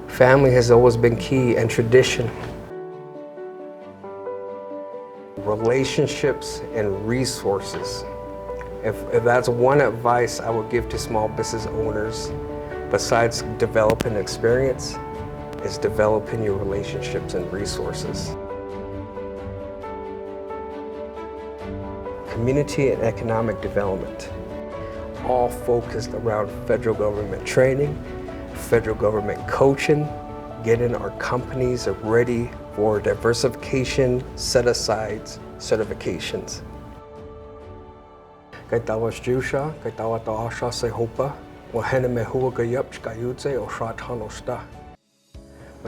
Family has always been key, and tradition. Relationships and resources. If that's one advice I would give to small business owners, besides developing experience, is developing your relationships and resources. Community and economic development, all focused around federal government training, federal government coaching, getting our companies ready for diversification, set-asides, certifications. My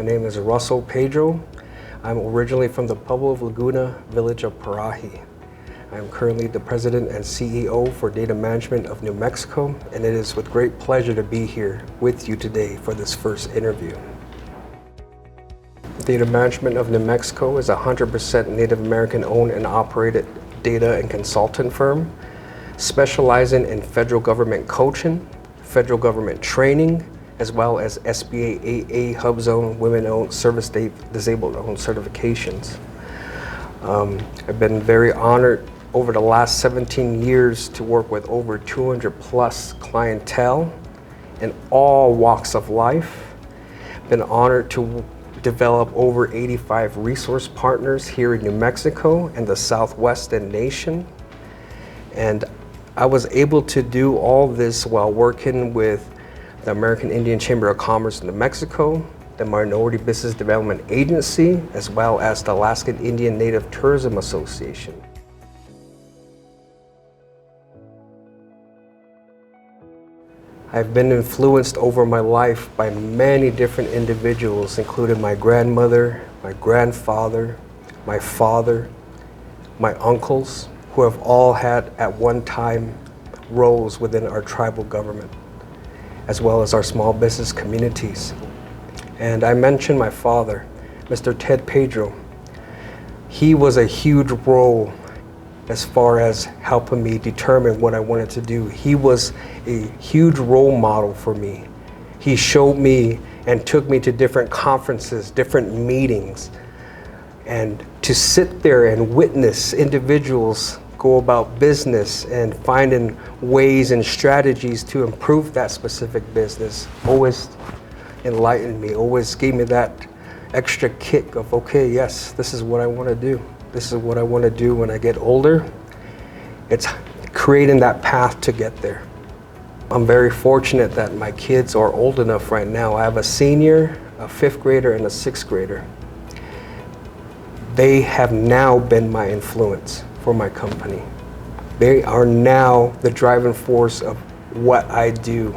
name is Russell Pedro. I'm originally from the Pueblo of Laguna village of Parahi. I'm currently the President and CEO for Data Management of New Mexico, and it is with great pleasure to be here with you today for this first interview. Data Management of New Mexico is a 100% Native American owned and operated data and consultant firm, specializing in federal government coaching, federal government training, as well as SBA AA Hub Zone Women-Owned Service Disabled-Owned certifications. I've been very honored over the last 17 years to work with over 200 plus clientele in all walks of life. Been honored to develop over 85 resource partners here in New Mexico and the Southwestern nation. And I was able to do all this while working with the American Indian Chamber of Commerce in New Mexico, the Minority Business Development Agency, as well as the Alaskan Indian Native Tourism Association. I've been influenced over my life by many different individuals, including my grandmother, my grandfather, my father, my uncles, who have all had at one time roles within our tribal government, as well as our small business communities. And I mentioned my father, Mr. Pedro. He was a huge role as far as helping me determine what I wanted to do. He was a huge role model for me. He showed me and took me to different conferences, different meetings, and to sit there and witness individuals go about business and finding ways and strategies to improve that specific business always enlightened me, always gave me that extra kick of, okay, yes, this is what I want to do. This is what I want to do when I get older. It's creating that path to get there. I'm very fortunate that my kids are old enough right now. I have a senior, a fifth grader, and a sixth grader. They have now been my influence for my company. They are now the driving force of what I do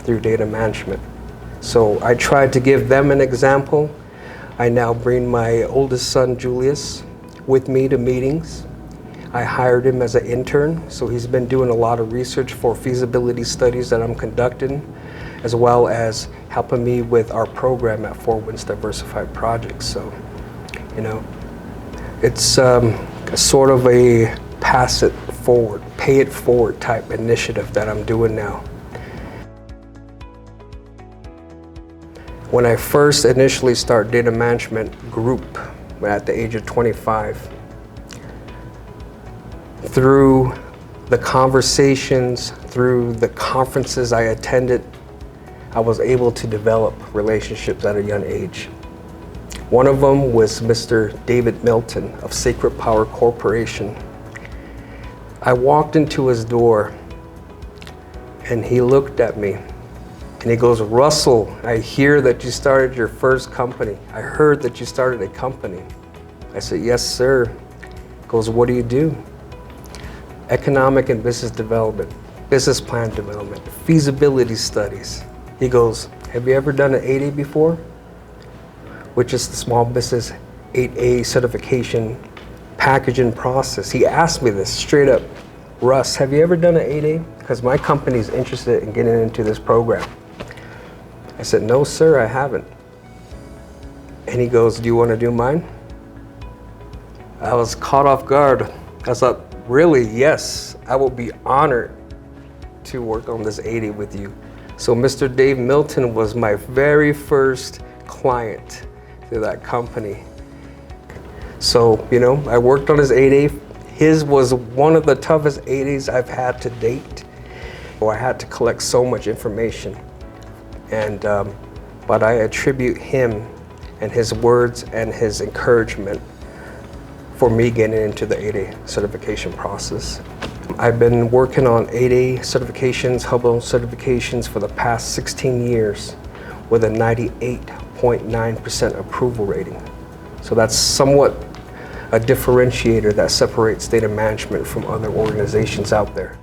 through data management. So I tried to give them an example. I now bring my oldest son, Julius, with me to meetings. I hired him as an intern, so he's been doing a lot of research for feasibility studies that I'm conducting, as well as helping me with our program at Four Winds Diversified Projects. So, you know, it's sort of a pass it forward, pay it forward type initiative that I'm doing now. When I first initially started data management group at the age of 25, through the conversations, through the conferences I attended, I was able to develop relationships at a young age. One of them was Mr. David Milton of Sacred Power Corporation. I walked into his door and he looked at me and he goes, "Russell, I hear that you started your first company. I heard that you started a company." I said, "Yes, sir." He goes, "What do you do?" Economic and business development, business plan development, feasibility studies. He goes, "Have you ever done an 8A before?" Which is the small business 8A certification packaging process. He asked me this straight up, "Russ, have you ever done an 8A? Because my company is interested in getting into this program." I said, "No, sir, I haven't." And he goes, "Do you want to do mine?" I was caught off guard. I thought, really, yes, I will be honored to work on this 80 with you. So Mr. Dave Milton was my very first client through that company. So, I worked on his 8A. His was one of the toughest 8As I've had to date. I had to collect so much information, but I attribute him and his words and his encouragement for me getting into the 8A certification process. I've been working on 8A certifications, Hubble certifications for the past 16 years with a 98.9% approval rating. So that's somewhat a differentiator that separates data management from other organizations out there.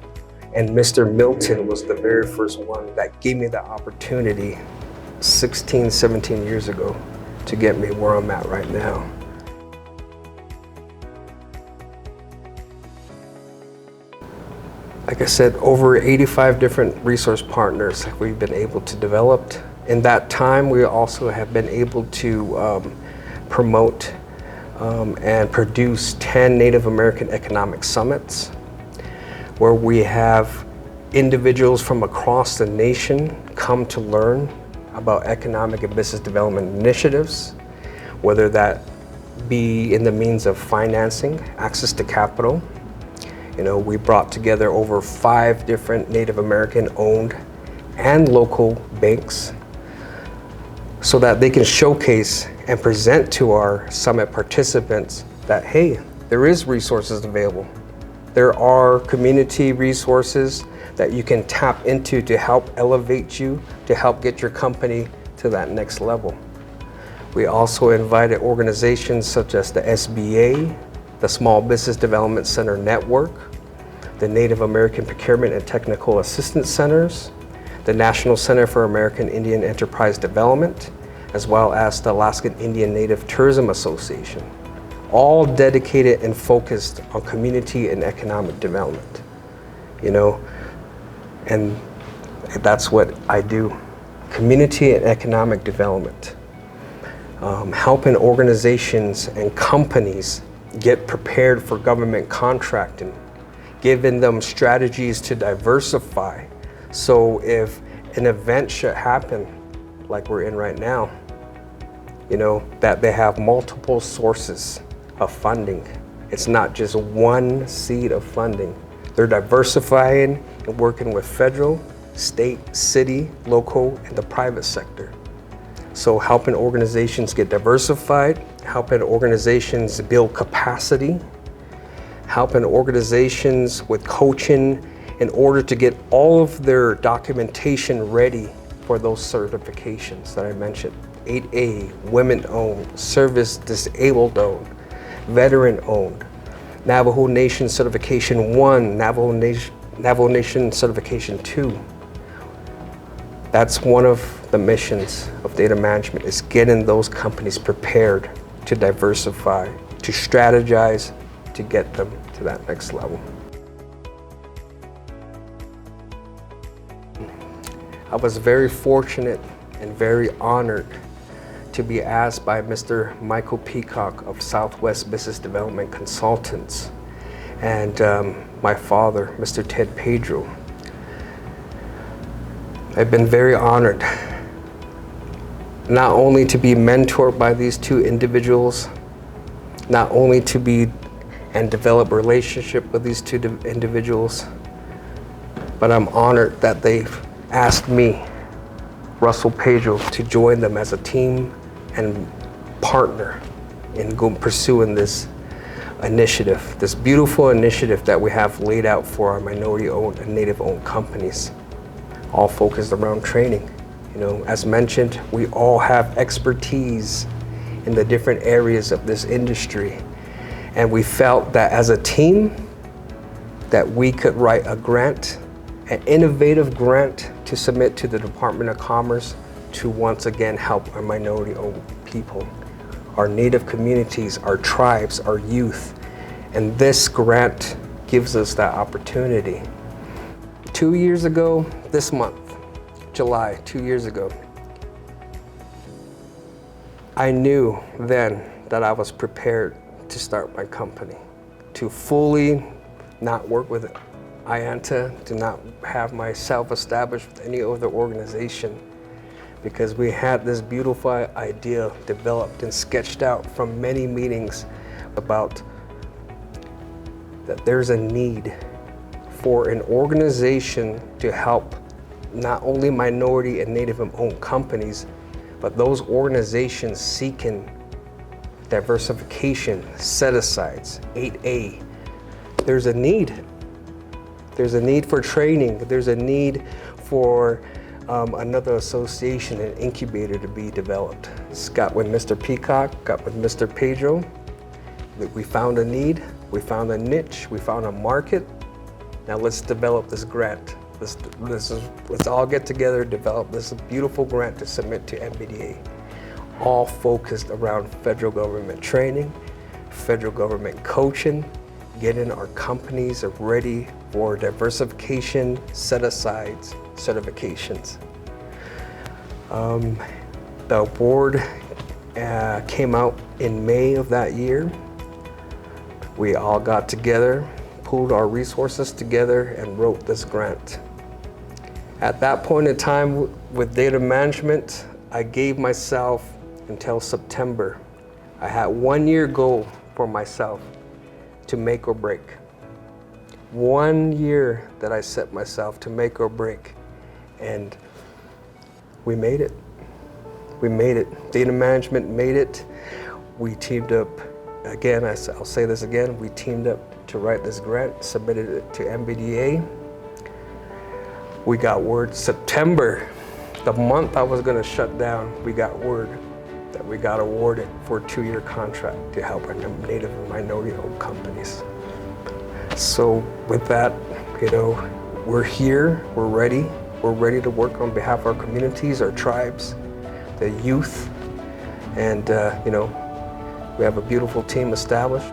And Mr. Milton was the very first one that gave me the opportunity 16, 17 years ago to get me where I'm at right now. Like I said, over 85 different resource partners we've been able to develop. In that time, we also have been able to promote and produce 10 Native American economic summits, where we have individuals from across the nation come to learn about economic and business development initiatives, whether that be in the means of financing, access to capital. We brought together over 5 different Native American owned and local banks so that they can showcase and present to our summit participants that, hey, there is resources available. There are community resources that you can tap into to help elevate you, to help get your company to that next level. We also invited organizations such as the SBA, the Small Business Development Center Network, the Native American Procurement and Technical Assistance Centers, the National Center for American Indian Enterprise Development, as well as the Alaskan Indian Native Tourism Association, all dedicated and focused on community and economic development, and that's what I do, community and economic development, helping organizations and companies get prepared for government contracting, giving them strategies to diversify. So if an event should happen, like we're in right now, that they have multiple sources of funding. It's not just one seed of funding. They're diversifying and working with federal, state, city, local, and the private sector. So helping organizations get diversified, helping organizations build capacity, helping organizations with coaching in order to get all of their documentation ready for those certifications that I mentioned. 8A, women-owned, service disabled owned, veteran-owned, Navajo Nation Certification 1, Navajo Nation Certification 2. That's one of the missions of data management, is getting those companies prepared to diversify, to strategize, to get them to that next level. I was very fortunate and very honored to be asked by Mr. Michael Peacock of Southwest Business Development Consultants and my father, Mr. Pedro. I've been very honored not only to be mentored by these two individuals, not only to be and develop a relationship with these two individuals, but I'm honored that they've asked me, Russell Pedro, to join them as a team and partner in pursuing this initiative, this beautiful initiative that we have laid out for our minority-owned and native-owned companies, all focused around training. As mentioned, we all have expertise in the different areas of this industry, and we felt that as a team that we could write a grant, an innovative grant to submit to the Department of Commerce to once again help our minority-owned people, our native communities, our tribes, our youth. And this grant gives us that opportunity. 2 years ago, this month, July, 2 years ago, I knew then that I was prepared to start my company, to fully not work with IANTA, did not have myself established with any other organization, because we had this beautiful idea developed and sketched out from many meetings about that there's a need for an organization to help not only minority and Native-owned companies, but those organizations seeking diversification, set-asides, 8A. There's a need. There's a need for training. There's a need for another association, an incubator to be developed. It's got with Mr. Peacock, got with Mr. Pedro. We found a need, we found a niche, we found a market. Now let's develop this grant. Let's all get together, develop this beautiful grant to submit to MBDA. All focused around federal government training, federal government coaching, getting our companies ready for diversification, set-asides, certifications. The award came out in May of that year. We all got together, pooled our resources together, and wrote this grant. At that point in time with data management, I gave myself until September. I had 1 year goal for myself to make or break. 1 year that I set myself to make or break, and we made it. We made it. Data management made it. We teamed up, again, I'll say this again, we teamed up to write this grant, submitted it to MBDA. We got word September, the month I was gonna shut down, we got word that we got awarded for a 2-year contract to help our Native and minority-owned companies. So with that, we're here, we're ready to work on behalf of our communities, our tribes, the youth, and we have a beautiful team established.